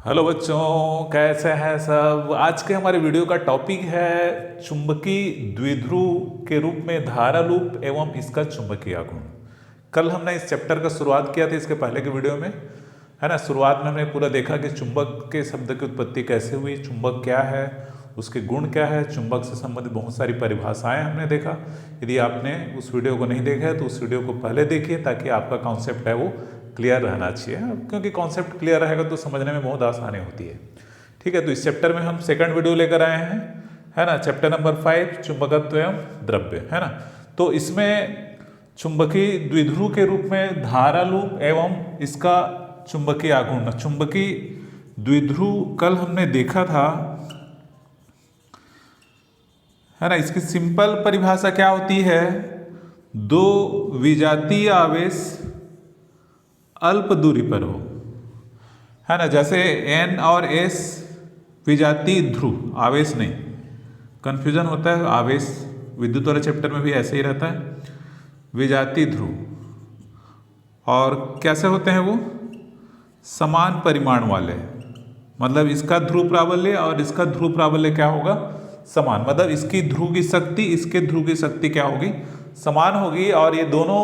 Hello बच्चों, कैसे हैं सब। आज के हमारे वीडियो का टॉपिक है चुंबकीय द्विध्रुव के रूप में धारा लूप एवं इसका चुंबकीय आघूर्ण। कल हमने इस चैप्टर का शुरुआत किया था, इसके पहले के वीडियो में, है ना। शुरुआत में हमने पूरा देखा कि चुंबक के शब्द की उत्पत्ति कैसे हुई, चुंबक क्या है, उसके गुण क्या है, चुंबक से संबंधित बहुत सारी परिभाषाएं हमने देखा। यदि आपने उस वीडियो को नहीं देखा है तो उस वीडियो को पहले देखिए, ताकि आपका कॉन्सेप्ट है वो क्लियर रहना चाहिए, क्योंकि कॉन्सेप्ट क्लियर रहेगा तो समझने में बहुत आसानी होती है। ठीक है, तो इस चैप्टर में हम सेकंड वीडियो लेकर आए हैं, है ना। चैप्टर नंबर 5 चुंबकत्व एवं द्रव्य, है ना। तो इसमें चुंबकीय द्विध्रुव के रूप में धारा लूप एवं इसका चुंबकीय आघूर्ण। चुंबकीय द्विध्रुव कल हमने देखा था, है ना। इसकी सिंपल परिभाषा क्या होती है? दो विजातीय आवेश अल्प दूरी पर हो, है ना। जैसे N और S विजातीय ध्रुव, आवेश नहीं, कंफ्यूजन होता है। आवेश विद्युत वाले चैप्टर में भी ऐसे ही रहता है, विजातीय ध्रुव। और कैसे होते हैं वो? समान परिमाण वाले, मतलब इसका ध्रुव प्राबल्य और इसका ध्रुव प्राबल्य क्या होगा? समान। मतलब इसकी ध्रुव की शक्ति, इसके ध्रुव की शक्ति क्या होगी? समान होगी। और ये दोनों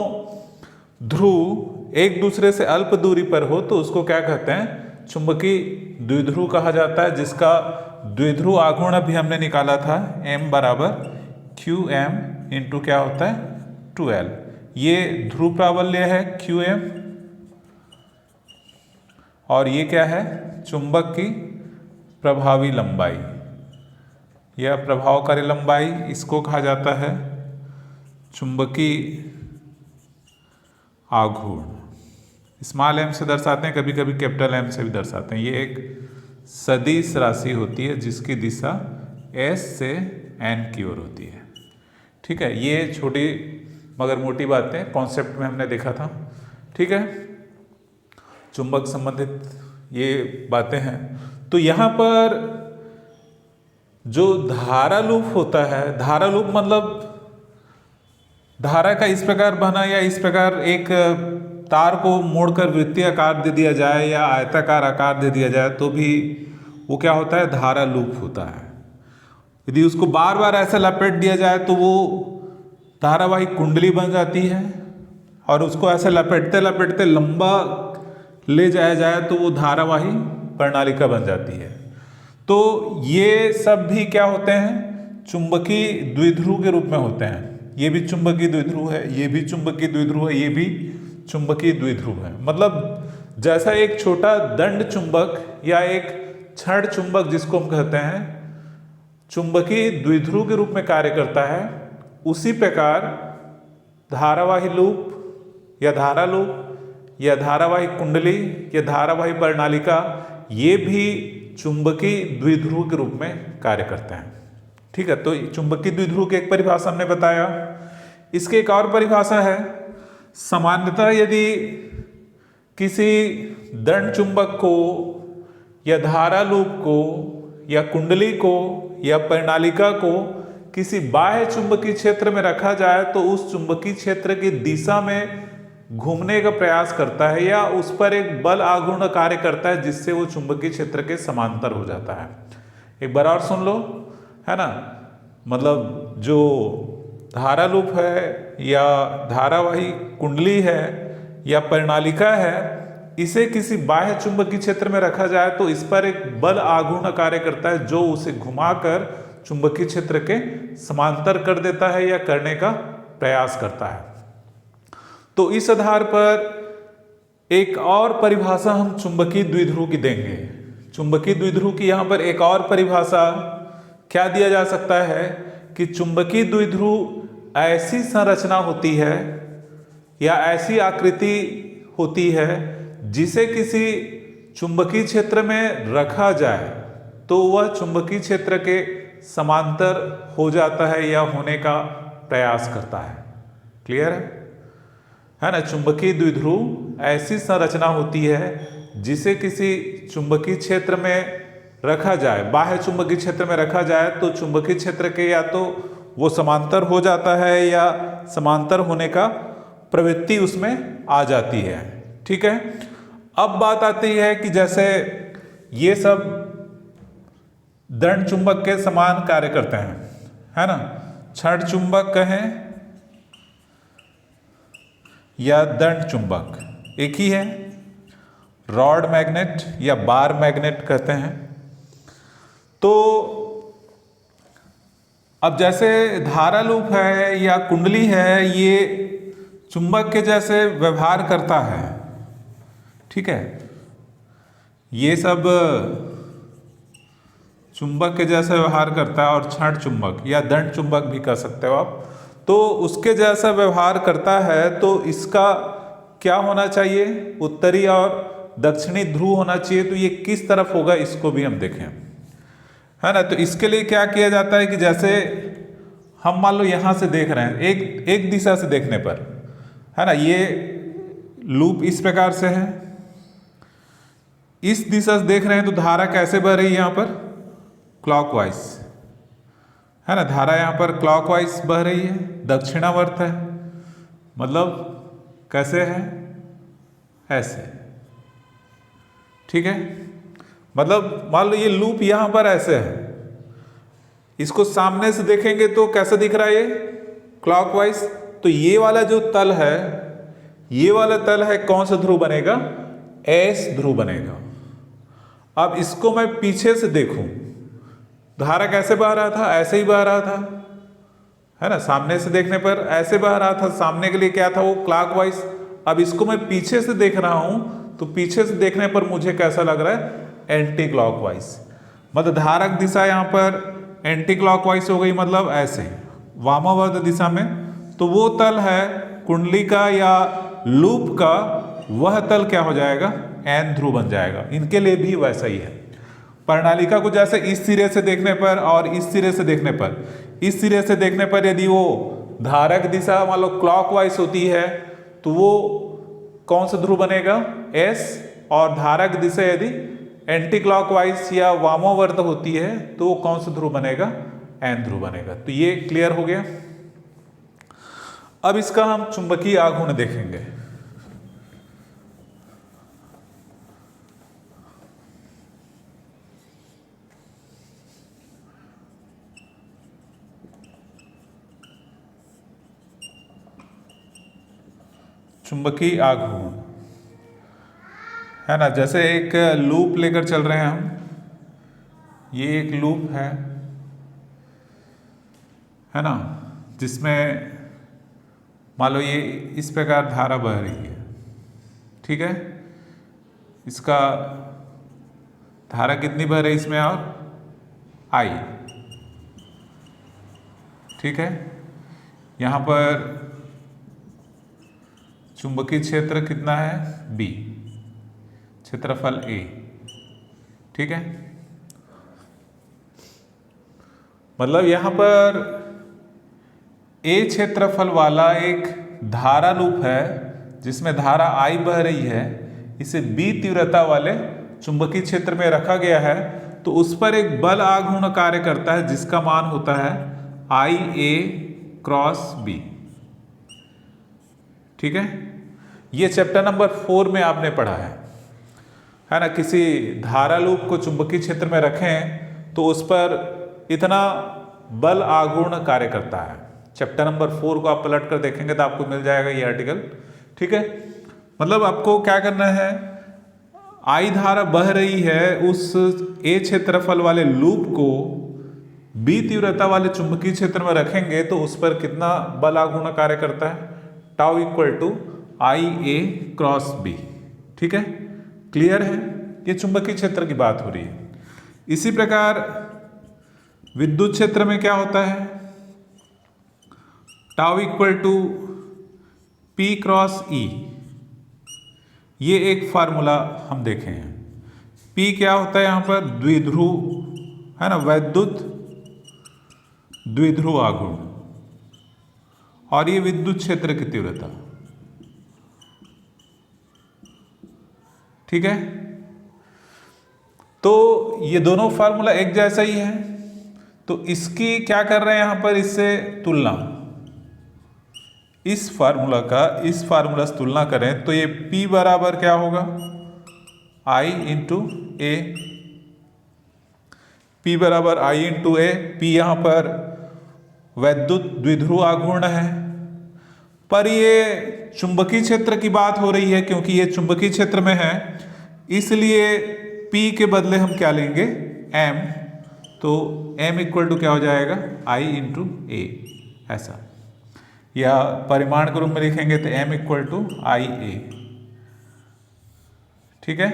ध्रुव एक दूसरे से अल्प दूरी पर हो तो उसको क्या कहते हैं? चुंबकीय द्विध्रुव कहा जाता है, जिसका द्विध्रुव आघूर्ण भी हमने निकाला था, M बराबर QM इंटू क्या होता है? 2L। ये ध्रुव प्राबल्य है QM, और ये क्या है? चुंबक की प्रभावी लंबाई या प्रभावकारी लंबाई, इसको कहा जाता है चुंबकीय आघूर्ण। स्मॉल m से दर्शाते हैं, कभी कभी कैपिटल M से भी दर्शाते हैं। ये एक सदिश राशि होती है जिसकी दिशा S से N की ओर होती है। ठीक है, ये छोटी मगर मोटी बातें कॉन्सेप्ट में हमने देखा था। ठीक है, चुंबक संबंधित ये बातें हैं। तो यहाँ पर जो धारा लूप होता है, धारा लूप मतलब धारा का इस प्रकार बहना, या इस प्रकार एक तार को मोड़कर वृत्तीय आकार दे दिया जाए या आयताकार आकार दे दिया जाए तो भी वो क्या होता है? धारा लूप होता है। यदि उसको बार बार ऐसा लपेट दिया जाए तो वो धारावाही कुंडली बन जाती है, और उसको ऐसे लपेटते लपेटते लंबा ले जाया जाए तो वो धारावाही प्रणालिका बन जाती है। तो ये सब भी क्या होते हैं? चुंबकीय द्विध्रुव के रूप में होते हैं। ये भी चुंबकीय द्विध्रुव है, ये भी चुंबकीय द्विध्रुव है, ये भी चुंबकीय द्विध्रुव है। मतलब जैसा एक छोटा दंड चुंबक या एक छड़ चुंबक जिसको हम कहते हैं चुंबकीय द्विध्रुव के रूप में कार्य करता है, उसी प्रकार धारावाही लूप या धारा लूप या धारावाही कुंडली या धारावाही प्रणालिका, ये भी चुंबकीय द्विध्रुव के रूप में कार्य करते हैं। ठीक है, तो चुंबकीय द्विध्रुव की एक परिभाषा हमने बताया। इसकी एक और परिभाषा है, सामान्यतः यदि किसी दंड चुंबक को या धारा लूप को या कुंडली को या प्रणालिका को किसी बाह्य चुंबकीय क्षेत्र में रखा जाए तो उस चुंबकीय क्षेत्र की दिशा में घूमने का प्रयास करता है, या उस पर एक बल आघूर्ण कार्य करता है जिससे वो चुंबकीय क्षेत्र के समांतर हो जाता है। एक बार और सुन लो, है ना। मतलब जो धारा लूप है या धारावाही कुंडली है या प्रणालिका है, इसे किसी बाह्य चुंबकीय क्षेत्र में रखा जाए तो इस पर एक बल आघूर्ण कार्य करता है जो उसे घुमाकर चुंबकीय क्षेत्र के समांतर कर देता है या करने का प्रयास करता है। तो इस आधार पर एक और परिभाषा हम चुंबकीय द्विध्रुव की देंगे। चुंबकीय द्विध्रुव की यहाँ पर एक और परिभाषा क्या दिया जा सकता है कि चुंबकीय द्विध्रुव ऐसी संरचना होती है या ऐसी आकृति होती है जिसे किसी चुंबकीय क्षेत्र में रखा जाए तो वह चुंबकीय क्षेत्र के समांतर हो जाता है या होने का प्रयास करता है। क्लियर है ना। चुंबकीय द्विध्रुव ऐसी संरचना होती है जिसे किसी चुंबकीय क्षेत्र में रखा जाए, बाह्य चुंबकीय क्षेत्र में रखा जाए तो चुंबकीय क्षेत्र के या तो वो समांतर हो जाता है या समांतर होने का प्रवृत्ति उसमें आ जाती है। ठीक है, अब बात आती है कि जैसे ये सब दंड चुंबक के समान कार्य करते हैं, है ना। छड़ चुंबक कहें या दंड चुंबक एक ही है। रॉड मैग्नेट या बार मैग्नेट कहते हैं। तो अब जैसे धारा लूप है या कुंडली है, ये चुंबक के जैसे व्यवहार करता है, ठीक है। ये सब चुंबक के जैसा व्यवहार करता है, और क्षण चुंबक या दंड चुंबक भी कह सकते हो आप। तो उसके जैसा व्यवहार करता है, तो इसका क्या होना चाहिए, उत्तरी और दक्षिणी ध्रुव होना चाहिए। तो ये किस तरफ होगा इसको भी हम देखें, है ना। तो इसके लिए क्या किया जाता है कि जैसे हम मान लो यहां से देख रहे हैं, एक दिशा से देखने पर, है ना, ये लूप इस प्रकार से है, इस दिशा से देख रहे हैं तो धारा कैसे बह रही है यहां पर, क्लॉकवाइज, है ना। धारा यहां पर क्लॉकवाइज बह रही है, दक्षिणावर्त है, मतलब कैसे है, ऐसे, ठीक है। मतलब मान लो ये लूप यहां पर ऐसे है, इसको सामने से देखेंगे तो कैसा दिख रहा है, ये क्लॉकवाइज। तो ये वाला जो तल है, ये वाला तल है, कौन सा ध्रुव बनेगा, एस ध्रुव बनेगा। अब इसको मैं पीछे से देखूं, धारा कैसे बह रहा था, ऐसे ही बह रहा था, है ना। सामने से देखने पर ऐसे बह रहा था, सामने के लिए क्या था, वो क्लॉकवाइज। अब इसको मैं पीछे से देख रहा हूं, तो पीछे से देखने पर मुझे कैसा लग रहा है, एंटी क्लॉकवाइज। मतलब धारक दिशा यहां पर एंटी क्लॉकवाइज हो गई, मतलब ऐसे वामावर्त दिशा में। तो वो तल है कुंडली का या लूप का, वह तल क्या हो जाएगा, एन ध्रुव बन जाएगा। इनके लिए भी वैसा ही है। प्रणालिका को जैसे इस सिरे से देखने पर और इस सिरे से देखने पर, इस सिरे से देखने पर यदि वो धारक दिशा मान लो क्लॉकवाइज होती है, तो वो कौन सा ध्रुव बनेगा, एस। और धारक दिशा यदि एंटी क्लॉकवाइज या वामोवर्त होती है, तो वो कौन सा ध्रुव बनेगा, एन ध्रुव बनेगा। तो ये क्लियर हो गया। अब इसका हम चुंबकीय आघूर्ण देखेंगे। चुंबकीय आघूर्ण, है ना। जैसे एक लूप लेकर चल रहे हैं हम, ये एक लूप है ना, जिसमें मान लो ये इस प्रकार धारा बह रही है, ठीक है। इसका धारा कितनी बह रही है इसमें, और आई, ठीक है। यहां पर चुंबकीय क्षेत्र कितना है, बी, क्षेत्रफल ए, ठीक है। मतलब यहां पर ए क्षेत्रफल वाला एक धारा लूप है, जिसमें धारा आई बह रही है, इसे बी तीव्रता वाले चुंबकीय क्षेत्र में रखा गया है। तो उस पर एक बल आघूर्ण कार्य करता है, जिसका मान होता है आई ए क्रॉस बी, ठीक है। ये चैप्टर नंबर 4 में आपने पढ़ा है ना। किसी धारा लूप को चुंबकीय क्षेत्र में रखें तो उस पर इतना बल आघूर्ण कार्य करता है। चैप्टर नंबर 4 को आप पलट कर देखेंगे तो आपको मिल जाएगा ये आर्टिकल, ठीक है। मतलब आपको क्या करना है, आई धारा बह रही है, उस ए क्षेत्रफल वाले लूप को बी तीव्रता वाले चुंबकीय क्षेत्र में रखेंगे तो उस पर कितना बल आघूर्ण कार्य करता है, tau equal to I A cross B, ठीक है। क्लियर है, ये चुंबकीय क्षेत्र की बात हो रही है। इसी प्रकार विद्युत क्षेत्र में क्या होता है, tau equal to P cross E. ये एक फार्मूला हम देखे हैं। पी क्या होता है यहां पर, द्विध्रुव, है ना, वैद्युत द्विध्रुव आघूर्ण, और ये विद्युत क्षेत्र की तीव्रता, ठीक है। तो ये दोनों फार्मूला एक जैसा ही है। तो इसकी क्या कर रहे हैं यहां पर, इससे तुलना, इस फार्मूला का इस फार्मूला से तुलना करें तो ये P बराबर क्या होगा, I इंटू ए P बराबर I इंटू ए। P यहाँ पर वैद्युत द्विध्रुव आघूर्ण है, पर ये चुंबकीय क्षेत्र की बात हो रही है, क्योंकि ये चुंबकीय क्षेत्र में है, इसलिए P के बदले हम क्या लेंगे, M। तो M इक्वल टू क्या हो जाएगा, I इंटू ए, ऐसा, या परिमाण के रूप में लिखेंगे तो M इक्वल टू आई ए। ठीक है,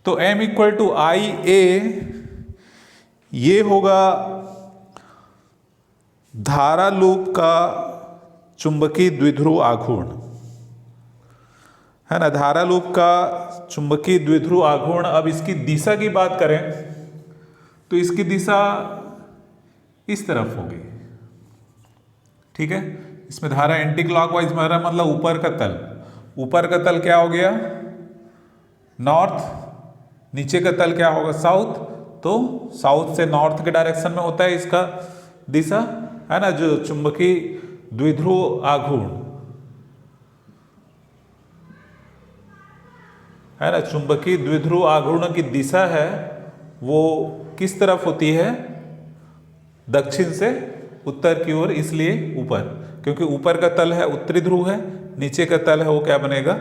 तो M इक्वल टू आई ए ये होगा धारा लूप का चुंबकीय द्विध्रुव आघूर्ण, है ना, धारा लूप का चुंबकीय द्विध्रुव आघूर्ण। अब इसकी दिशा की बात करें तो इसकी दिशा इस तरफ होगी। ठीक है, इसमें धारा एंटी क्लॉकवाइज मार रहा है, मतलब ऊपर का तल, ऊपर का तल क्या हो गया, नॉर्थ, नीचे का तल क्या होगा, साउथ। तो साउथ से नॉर्थ के डायरेक्शन में होता है इसका दिशा, है ना, जो चुंबकीय द्विध्रुव आघूर्ण, है ना, चुंबकीय द्विध्रुव आघूर्ण की दिशा है वो किस तरफ होती है, दक्षिण से उत्तर की ओर, इसलिए ऊपर, क्योंकि ऊपर का तल है उत्तरी ध्रुव है, नीचे का तल है वो क्या बनेगा,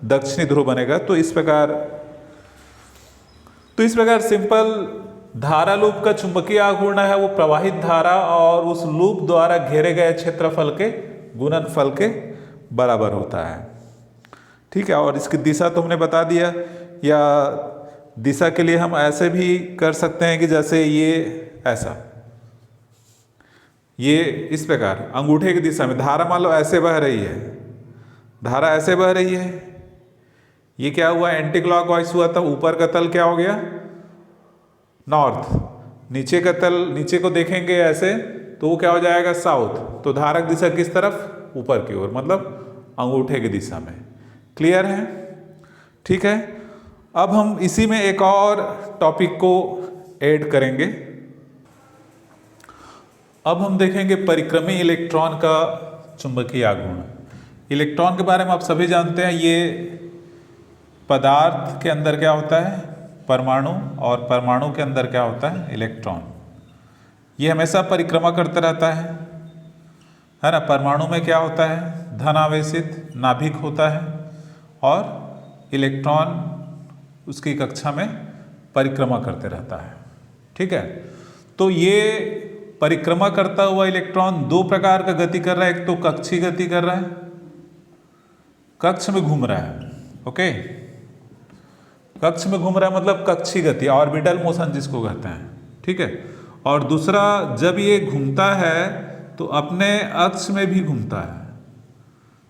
दक्षिणी ध्रुव बनेगा। तो इस प्रकार सिंपल धारा लूप का चुंबकीय आघूर्ण है वो प्रवाहित धारा और उस लूप द्वारा घेरे गए क्षेत्रफल के गुणनफल के बराबर होता है। ठीक है, और इसकी दिशा तो हमने बता दिया, या दिशा के लिए हम ऐसे भी कर सकते हैं कि जैसे ये ऐसा, ये इस प्रकार अंगूठे की दिशा में धारा मान लो ऐसे बह रही है, धारा ऐसे बह रही है, ये क्या हुआ, एंटी क्लॉकवाइज हुआ, तब ऊपर का तल क्या हो गया, नॉर्थ, नीचे का तल, नीचे को देखेंगे ऐसे तो वो क्या हो जाएगा, साउथ। तो धारक दिशा किस तरफ, ऊपर की ओर, मतलब अंगूठे की दिशा में। क्लियर है? ठीक है, अब हम इसी में एक और टॉपिक को ऐड करेंगे। अब हम देखेंगे परिक्रमी इलेक्ट्रॉन का चुंबकीय आघूर्ण। इलेक्ट्रॉन के बारे में आप सभी जानते हैं, ये पदार्थ के अंदर क्या होता है, परमाणु, और परमाणु के अंदर क्या होता है, इलेक्ट्रॉन। ये हमेशा परिक्रमा करता रहता है ना। परमाणु में क्या होता है, धन आवेशित नाभिक होता है और इलेक्ट्रॉन उसकी कक्षा में परिक्रमा करते रहता है। ठीक है, तो ये परिक्रमा करता हुआ इलेक्ट्रॉन दो प्रकार का गति कर रहा है, एक तो कक्षीय गति कर रहा है, कक्ष में घूम रहा है। ओके, कक्ष में घूम रहा है मतलब कक्षीय गति, ऑर्बिटल मोशन जिसको कहते हैं। ठीक है, और दूसरा जब ये घूमता है तो अपने अक्ष में भी घूमता है,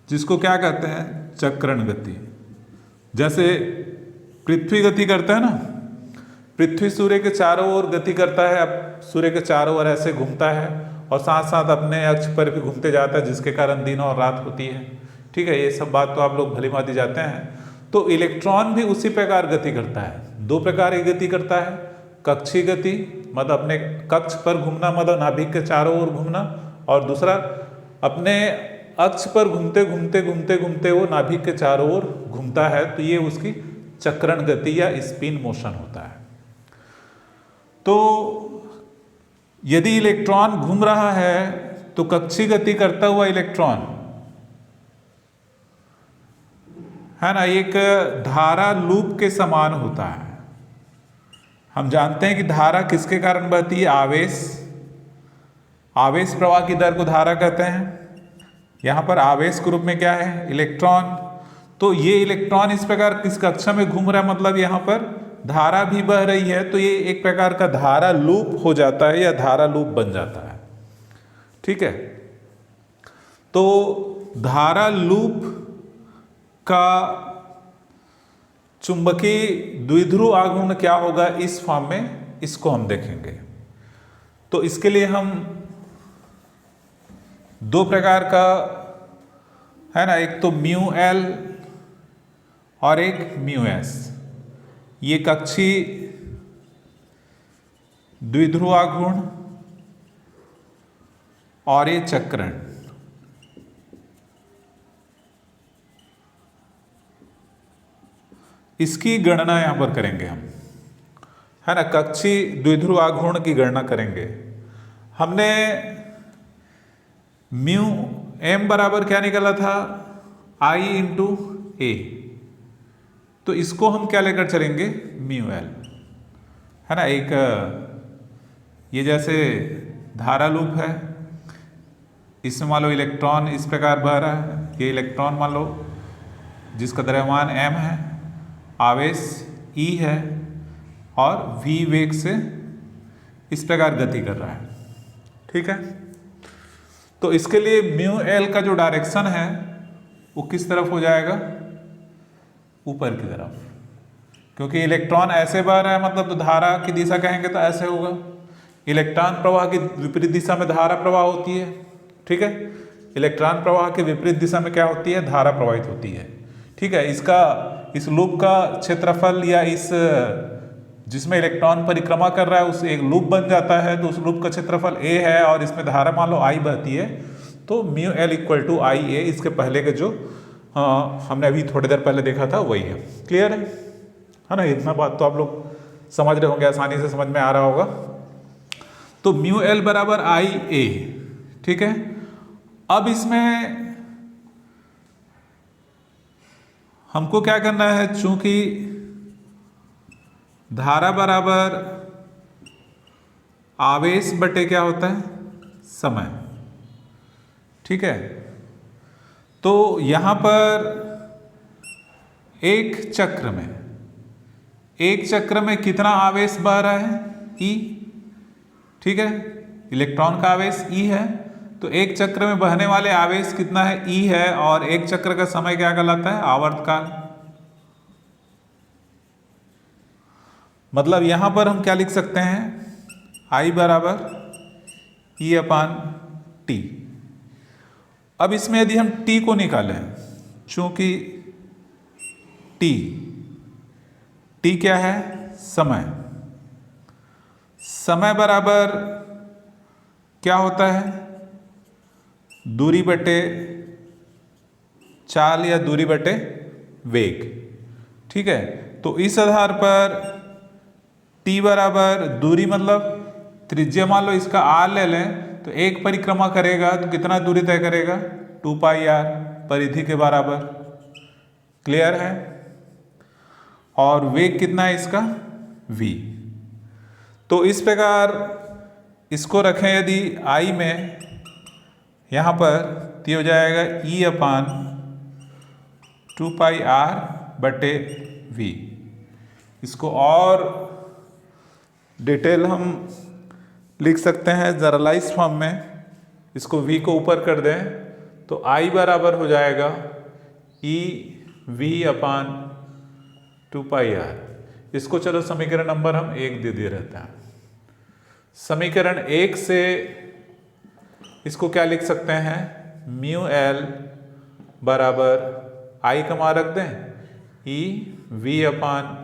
जिसको क्या कहते हैं, चक्रण गति। जैसे पृथ्वी गति करता है ना, पृथ्वी सूर्य के चारों ओर गति करता है, अब सूर्य के चारों ओर ऐसे घूमता है और साथ साथ अपने अक्ष पर भी घूमते जाता है, जिसके कारण दिन और रात होती है। ठीक है, ये सब बात तो आप लोग भली भांति जाते हैं। तो इलेक्ट्रॉन भी उसी प्रकार गति करता है, दो प्रकार की गति करता है, कक्षीय गति मतलब अपने कक्ष पर घूमना, मतलब नाभिक के चारों ओर घूमना, और दूसरा अपने अक्ष पर घूमते घूमते घूमते घूमते वो नाभिक के चारों ओर घूमता है, तो ये उसकी चक्रण गति या स्पिन मोशन होता है। तो यदि इलेक्ट्रॉन घूम रहा है तो कक्षीय गति करता हुआ इलेक्ट्रॉन, है ना, एक धारा लूप के समान होता है। हम जानते हैं कि धारा किसके कारण बहती है, आवेश प्रवाह की दर को धारा कहते हैं। यहाँ पर आवेश के रूप में क्या है, इलेक्ट्रॉन। तो ये इलेक्ट्रॉन इस प्रकार किस कक्षा में घूम रहा है, मतलब यहाँ पर धारा भी बह रही है, तो ये एक प्रकार का धारा लूप हो जाता है या धारा लूप बन जाता है। ठीक है, तो धारा लूप का चुंबकीय द्विध्रुव आघूर्ण क्या होगा इस फॉर्म में, इसको हम देखेंगे। तो इसके लिए हम दो प्रकार का, है ना, एक तो म्यू एल और एक म्यू एस, ये कक्षीय द्विध्रुव आघूर्ण और ये चक्रण। इसकी गणना यहां पर करेंगे हम, है ना, कक्षीय द्विध्रुव आघूर्ण की गणना करेंगे। हमने म्यू एम बराबर क्या निकाला था, आई इंटू ए, तो इसको हम क्या लेकर चलेंगे, म्यू एल, है ना। एक ये जैसे धारा लूप है, इसमें मान लो इलेक्ट्रॉन इस प्रकार बह रहा है, ये इलेक्ट्रॉन मान लो जिसका द्रव्यमान m है, आवेश E है और v वेग से इस प्रकार गति कर रहा है, ठीक है। तो इसके लिए म्यू एल का जो डायरेक्शन है वो किस तरफ हो जाएगा, ऊपर की तरफ, क्योंकि इलेक्ट्रॉन ऐसे बह रहा है, मतलब तो धारा की दिशा कहेंगे तो ऐसे होगा। इलेक्ट्रॉन प्रवाह की विपरीत दिशा में धारा प्रवाह होती है, ठीक है। इलेक्ट्रॉन प्रवाह के विपरीत दिशा में क्या होती है, धारा प्रवाहित होती है, ठीक है। इस लूप का क्षेत्रफल या इस जिसमें इलेक्ट्रॉन परिक्रमा कर रहा है उस एक लूप बन जाता है, तो उस लूप का क्षेत्रफल a है और इसमें धारा मान लो I बहती है, तो mu L equal to I ए, इसके पहले के जो हमने अभी थोड़ी देर पहले देखा था वही है। क्लियर है ना, इतना बात तो आप लोग समझ रहे होंगे, आसानी से समझ में आ रहा होगा। तो म्यू एल बराबर आई ए, ठीक है। अब इसमें हमको क्या करना है, चूंकि धारा बराबर आवेश बटे क्या होता है, समय, ठीक है। तो यहां पर एक चक्र में कितना आवेश बह रहा है, E, ठीक है। इलेक्ट्रॉन का आवेश E है, तो एक चक्र में बहने वाले आवेश कितना है, E है, और एक चक्र का समय क्या कहलाता है, आवर्तकाल। मतलब यहां पर हम क्या लिख सकते हैं, I बराबर E अपान टी। अब इसमें यदि हम T को निकालें, चूंकि T क्या है, समय बराबर क्या होता है, दूरी बटे चाल या दूरी बटे वेग, ठीक है। तो इस आधार पर T बराबर दूरी, मतलब त्रिज्या मान लो इसका r ले लें, तो एक परिक्रमा करेगा तो कितना दूरी तय करेगा, 2 पाई r, परिधि के बराबर। क्लियर है। और वेग कितना है इसका, v। तो इस प्रकार इसको रखें यदि I में, यहाँ पर तो हो जाएगा E अपान 2 पाई r बटे v। इसको और डिटेल हम लिख सकते हैं जनरलाइज फॉर्म में, इसको v को ऊपर कर दें तो I बराबर हो जाएगा E v अपान 2 पाई r। इसको चलो समीकरण नंबर हम 1 दे रहते हैं। समीकरण 1 से इसको क्या लिख सकते हैं, म्यू एल बराबर I का मान रख दें, E v अपान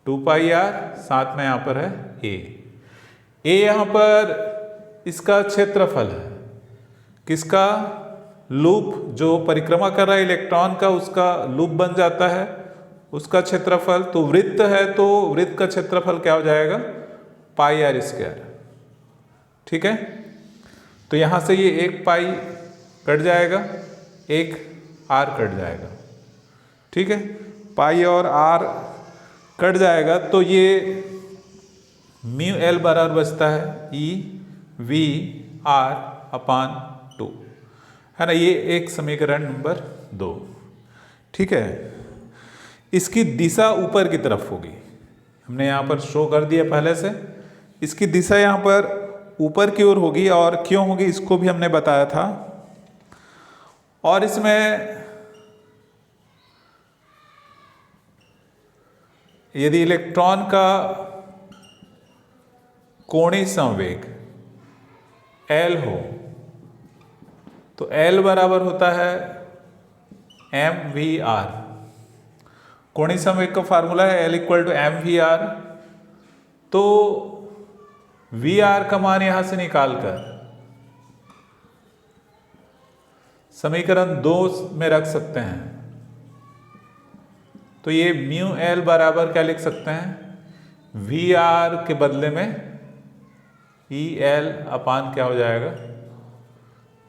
2 पाई r, साथ में यहाँ पर है a यहाँ पर इसका क्षेत्रफल है, किसका, लूप जो परिक्रमा कर रहा है इलेक्ट्रॉन का, उसका लूप बन जाता है, उसका क्षेत्रफल। तो वृत्त है तो वृत्त का क्षेत्रफल क्या हो जाएगा, पाई आर स्क्वायर, ठीक है। तो यहां से ये 1 पाई कट जाएगा, 1 आर कट जाएगा, ठीक है। पाई और आर कट जाएगा, तो ये म्यू एल बराबर बचता है ई वी आर अपान 2, है ना। ये एक समीकरण नंबर 2, ठीक है। इसकी दिशा ऊपर की तरफ होगी, हमने यहाँ पर शो कर दिया पहले से। इसकी दिशा यहाँ पर ऊपर की ओर होगी, और क्यों होगी इसको भी हमने बताया था। और इसमें यदि इलेक्ट्रॉन का कोणीय संवेग L हो, तो L बराबर होता है mvr। कोणीय संवेग का फार्मूला है L इक्वल टू mvr। तो vr का मान यहां से निकालकर समीकरण 2 में रख सकते हैं। तो ये म्यू एल बराबर क्या लिख सकते हैं, वी आर के बदले में ई एल अपान क्या हो जाएगा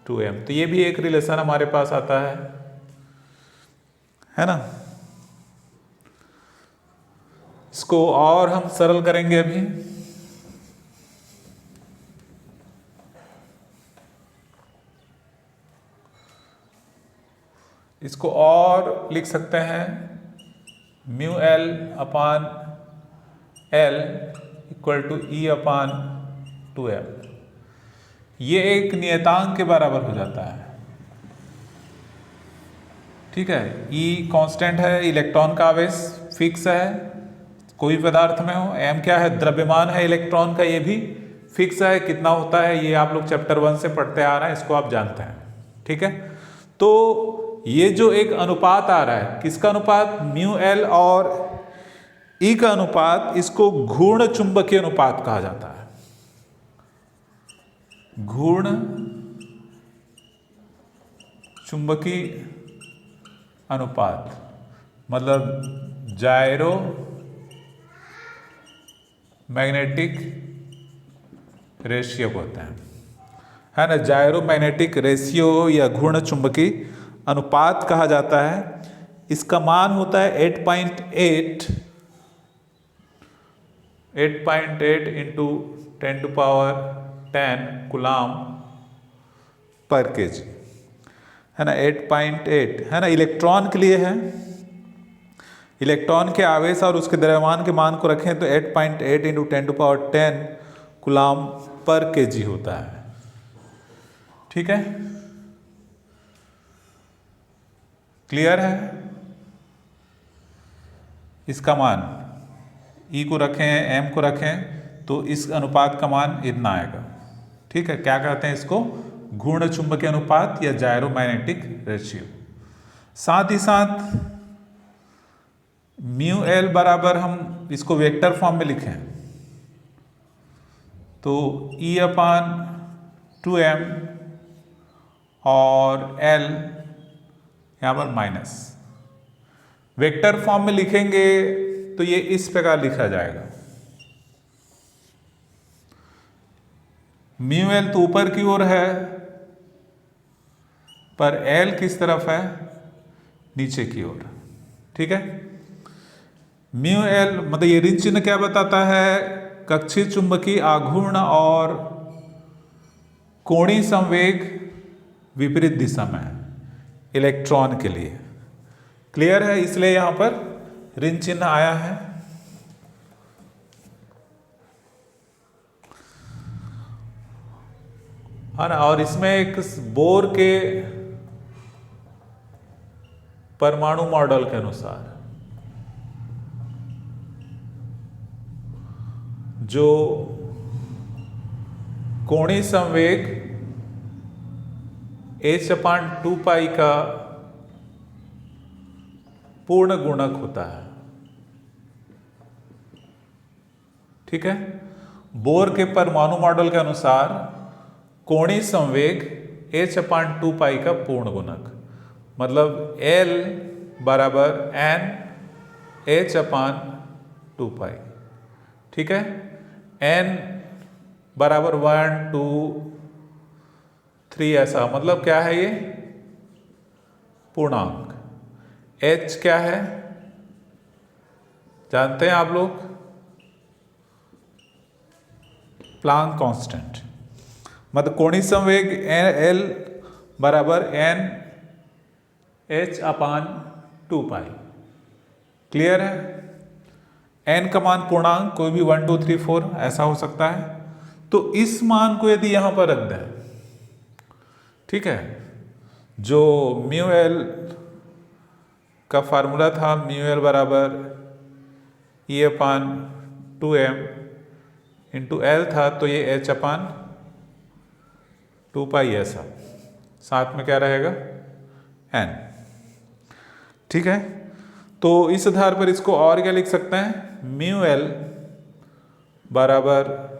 2m। तो ये भी एक रिलेशन हमारे पास आता है ना। इसको और हम सरल करेंगे अभी। इसको और लिख सकते हैं mu L upon L equal to E upon 2m। ये एक नियतांक के बराबर हो जाता है। ठीक है, E कांस्टेंट है, इलेक्ट्रॉन का आवेश फिक्स है कोई पदार्थ में हो। m क्या है, द्रव्यमान है इलेक्ट्रॉन का, ये भी फिक्स है, कितना होता है ये आप लोग चैप्टर 1 से पढ़ते आ रहे हैं, इसको आप जानते हैं। ठीक है, तो ये जो एक अनुपात आ रहा है, किसका अनुपात, म्यू एल और E का अनुपात, इसको घूर्ण चुंबकीय अनुपात कहा जाता है। घूर्ण चुंबकीय अनुपात मतलब जायरो मैग्नेटिक रेशियो बोलते हैं, है ना। जायरो मैग्नेटिक रेशियो या घूर्ण चुंबकीय अनुपात कहा जाता है। इसका मान होता है 8.8 इंटू 10⁻10 कूलाम पर केजी, है ना। 8.8 है ना, इलेक्ट्रॉन के लिए है। इलेक्ट्रॉन के आवेश और उसके द्रव्यमान के मान को रखें तो 8.8 इंटू 10⁻10 कूलाम पर केजी होता है। ठीक है, क्लियर है। इसका मान E को रखें, M को रखें तो इस अनुपात का मान इतना आएगा। ठीक है, क्या कहते हैं इसको, घूर्ण चुंबकीय अनुपात या जायरोमैग्नेटिक रेशियो। साथ ही साथ म्यू एल बराबर हम इसको वेक्टर फॉर्म में लिखें तो E अपान 2m और L यहाँ पर माइनस। वेक्टर फॉर्म में लिखेंगे तो ये इस प्रकार लिखा जाएगा, म्यू एल तो ऊपर की ओर है पर L किस तरफ है, नीचे की ओर। ठीक है, म्यू एल मतलब ये ऋण चिन्ह क्या बताता है, कक्षीय चुंबकीय आघूर्ण और कोणीय संवेग विपरीत दिशा में है इलेक्ट्रॉन के लिए। क्लियर है, इसलिए यहां पर ऋण चिन्ह आया है। ना, और इसमें एक बोर के परमाणु मॉडल के अनुसार जो कोणीय संवेग h/2π का पूर्ण गुणक होता है। ठीक है, बोर के परमाणु मॉडल के अनुसार कोणीय संवेग h/2π का पूर्ण गुणक मतलब L बराबर n h/2π। ठीक है, n बराबर 1 2 3 ऐसा, मतलब क्या है ये पूर्णांक। h क्या है जानते हैं आप लोग, प्लांक कांस्टेंट। मतलब कोणीय संवेग L बराबर n h/2π। क्लियर है, n का मान पूर्णांक कोई भी 1 2 3 4 ऐसा हो सकता है। तो इस मान को यदि यहां पर रख दें, ठीक है, जो म्यू एल का फार्मूला था, म्यू एल बराबर E/2m इंटू एल था, तो ये h/2π ऐसा, साथ में क्या रहेगा n। ठीक है, तो इस आधार पर इसको और क्या लिख सकते हैं, म्यू एल बराबर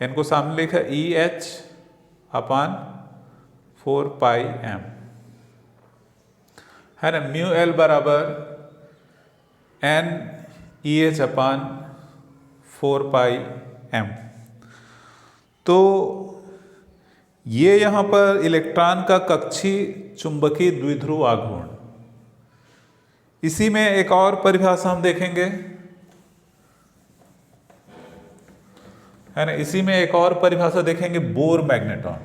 n को सामने लिखा EH/4πm, है ना, म्यू एल बराबर N E H upon 4πm। तो ये यहाँ पर इलेक्ट्रॉन का कक्षीय चुंबकीय द्विध्रुव आघूर्ण। इसी में एक और परिभाषा हम देखेंगे, है ना, इसी में एक और परिभाषा देखेंगे, बोर मैग्नेट्रॉन।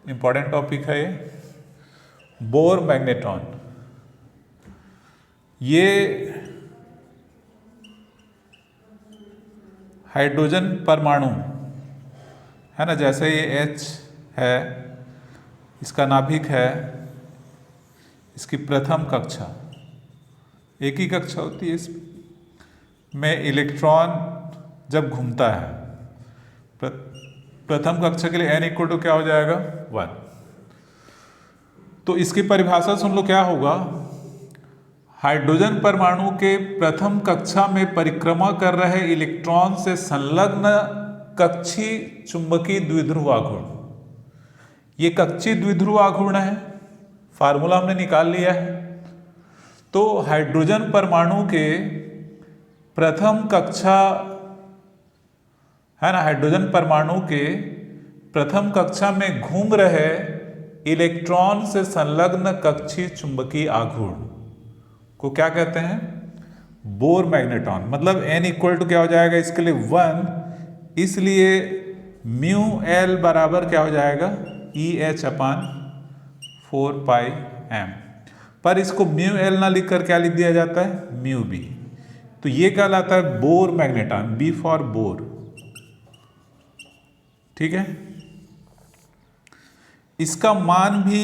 इंपॉर्टेंट टॉपिक है ये, बोर मैग्नेट्रॉन। ये हाइड्रोजन परमाणु, है ना, जैसे ये H है, इसका नाभिक है, इसकी प्रथम कक्षा, एक ही कक्षा होती है इसमें, इलेक्ट्रॉन जब घूमता है, प्रथम कक्षा के लिए n इक्वल टू क्या हो जाएगा 1। तो इसकी परिभाषा सुन लो क्या होगा, हाइड्रोजन परमाणु के प्रथम कक्षा में परिक्रमा कर रहे इलेक्ट्रॉन से संलग्न कक्षीय चुंबकीय द्विध्रुव आघूर्ण। ये कक्षीय द्विध्रुव आघूर्ण है, फार्मूला हमने निकाल लिया है। तो हाइड्रोजन परमाणु के प्रथम कक्षा, है ना, हाइड्रोजन परमाणु के प्रथम कक्षा में घूम रहे इलेक्ट्रॉन से संलग्न कक्षीय चुंबकीय आघूर्ण को क्या कहते हैं, बोर मैग्नेट्रॉन। मतलब n इक्वल टू क्या हो जाएगा इसके लिए 1, इसलिए म्यू एल बराबर क्या हो जाएगा ई एच अपान 4πm। पर इसको म्यू एल ना लिखकर क्या लिख दिया जाता है, म्यू बी। तो ये कहलाता है Bohr magneton, B for Bohr. ठीक है, इसका मान भी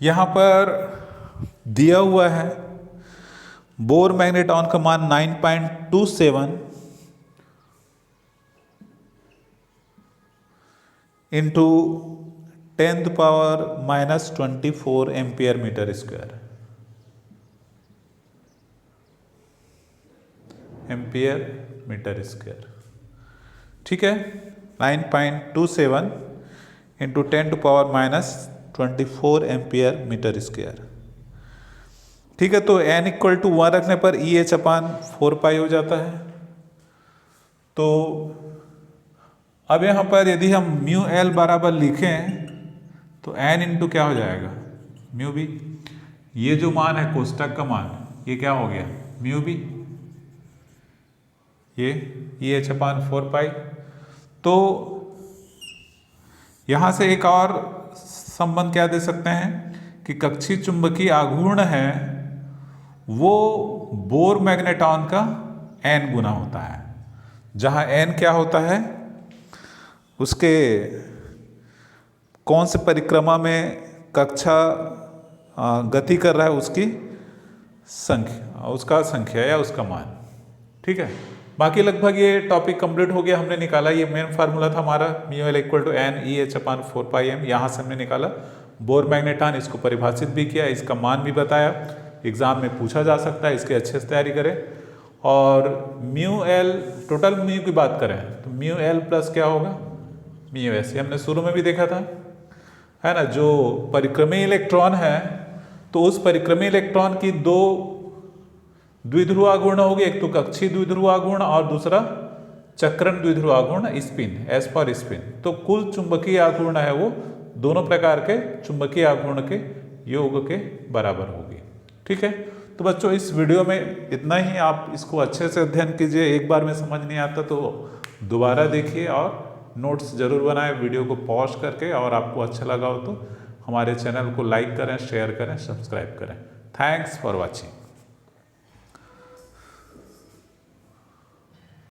यहां पर दिया हुआ है। बोर मैग्नेट्रॉन का मान 9.27 into 10⁻⁻24 ampere metre square, ampere metre square. ठीक है, 9.27 इंटू 10⁻⁻24 एम्पियर मीटर स्क्वायर। ठीक है, तो n इक्वल टू 1 रखने पर ई एच अपान 4π हो जाता है। तो अब यहाँ पर यदि हम म्यू एल बराबर लिखें तो n इंटू क्या हो जाएगा, म्यू बी। ये जो मान है कोष्टक का मान, ये क्या हो गया, म्यू बी, ये ई एच अपान 4π। तो यहाँ से एक और संबंध क्या दे सकते हैं कि कक्षीय चुंबकीय आघूर्ण है वो बोर मैग्नेट्रॉन का n गुना होता है, जहाँ n क्या होता है, उसके कौन से परिक्रमा में कक्षा गति कर रहा है उसकी संख्या, उसका संख्या या उसका मान। ठीक है, बाकी लगभग ये टॉपिक कंप्लीट हो गया। हमने निकाला, ये मेन फार्मूला था हमारा, mu L equal to N E H upon 4πm। यहाँ से हमने निकाला बोर मैग्नेट्रॉन, इसको परिभाषित भी किया, इसका मान भी बताया, एग्जाम में पूछा जा सकता है, इसके अच्छे से तैयारी करें। और म्यू एल, टोटल म्यू की बात करें तो म्यू एल प्लस क्या होगा, म्यू एस। हमने शुरू में भी देखा था, है ना, जो परिक्रमी इलेक्ट्रॉन है तो उस परिक्रमी इलेक्ट्रॉन की दो द्विध्रुव आघूर्ण होगी, एक तो कक्षीय द्विध्रुव आघूर्ण और दूसरा चक्रण द्विध्रुव आघूर्ण, स्पिन, एस फॉर स्पिन। तो कुल चुंबकीय आघूर्ण है वो दोनों प्रकार के चुंबकीय आघूर्ण के योग के बराबर होगी। ठीक है, तो बच्चों इस वीडियो में इतना ही। आप इसको अच्छे से अध्ययन कीजिए, एक बार में समझ नहीं आता तो दोबारा देखिए और नोट्स जरूर बनाएं वीडियो को पॉज करके। और आपको अच्छा लगा हो तो हमारे चैनल को लाइक करें, शेयर करें, सब्सक्राइब करें। Thanks for watching.